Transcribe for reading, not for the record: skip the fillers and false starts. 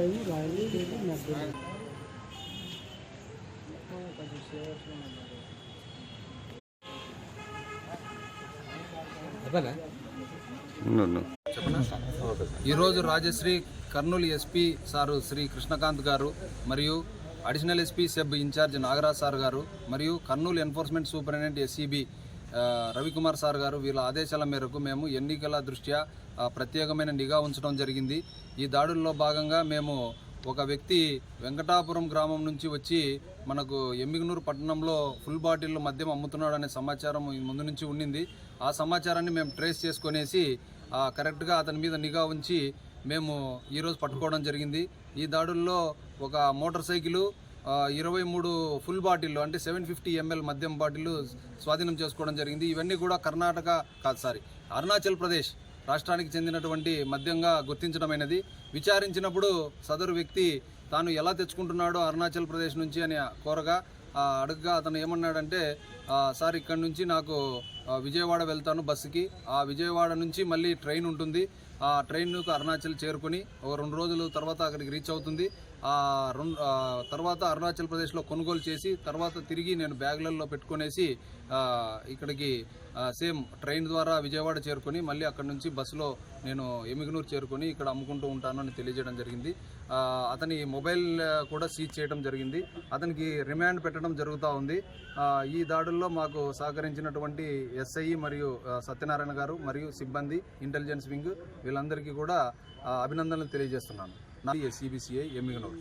ఈరోజు Rajashri Kurnool SP sir Shri Krishnakanth గారు మరియు additional SP SEB incharge Nagaraj sir గారు మరియు Kurnool enforcement superintendent SCB Ravikumar sir గారు వీళ్ళ ఆదేశాల మేరకు మేము ఎన్నికల దృష్ట్యా ప్రత్యేకమైన నిఘా ఉంచడం జరిగింది. ఈ దాడుల్లో భాగంగా మేము ఒక వ్యక్తి వెంకటాపురం గ్రామం నుంచి వచ్చి మనకు ఎమ్మిగనూరు పట్టణంలో ఫుల్ బాటిల్ మద్యం అమ్ముతున్నాడనే సమాచారం ముందు నుంచి ఉండింది. ఆ సమాచారాన్ని మేము ట్రేస్ చేసుకునేసి కరెక్ట్గా అతని మీద నిఘా ఉంచి మేము ఈరోజు పట్టుకోవడం జరిగింది. ఈ దాడుల్లో ఒక మోటార్ సైకిలు 23 ఫుల్ బాటిళ్ళు అంటే 750 ml మద్యం బాటిళ్ళు స్వాధీనం చేసుకోవడం జరిగింది. ఇవన్నీ కూడా అరుణాచల్ ప్రదేశ్ రాష్ట్రానికి చెందినటువంటి మద్యంగా గుర్తించడమైనది. విచారించినప్పుడు సదరు వ్యక్తి తాను ఎలా తెచ్చుకుంటున్నాడో అరుణాచల్ ప్రదేశ్ నుంచి అని కోరగా అడగగా అతను ఏమన్నాడంటే, సార్ ఇక్కడ నుంచి నాకు విజయవాడ వెళ్తాను బస్సుకి, ఆ విజయవాడ నుంచి మళ్ళీ ట్రైన్ ఉంటుంది, ఆ ట్రైన్కు అరుణాచల్ చేరుకొని ఒక 2 రోజుల తర్వాత అక్కడికి రీచ్ అవుతుంది. తర్వాత అరుణాచల్ ప్రదేశ్లో కొనుగోలు చేసి తర్వాత తిరిగి నేను బ్యాగులలో పెట్టుకునేసి ఇక్కడికి సేమ్ ట్రైన్ ద్వారా విజయవాడ చేరుకొని మళ్ళీ అక్కడ నుంచి బస్సులో నేను ఎమ్మిగనూరు చేరుకొని ఇక్కడ అమ్ముకుంటూ ఉంటాను అని తెలియజేయడం జరిగింది. అతని మొబైల్ కూడా సీజ్ చేయడం జరిగింది. అతనికి రిమాండ్ పెట్టడం జరుగుతూ ఉంది. ఈ దాడుల్లో మాకు సహకరించినటువంటి ఎస్ఐ మరియు సత్యనారాయణ గారు మరియు సిబ్బంది ఇంటెలిజెన్స్ వింగ్ వీళ్ళందరికీ కూడా అభినందనలు తెలియజేస్తున్నాను. నా ఎస్సీబీసీఐ ఎమ్మిగనూరు.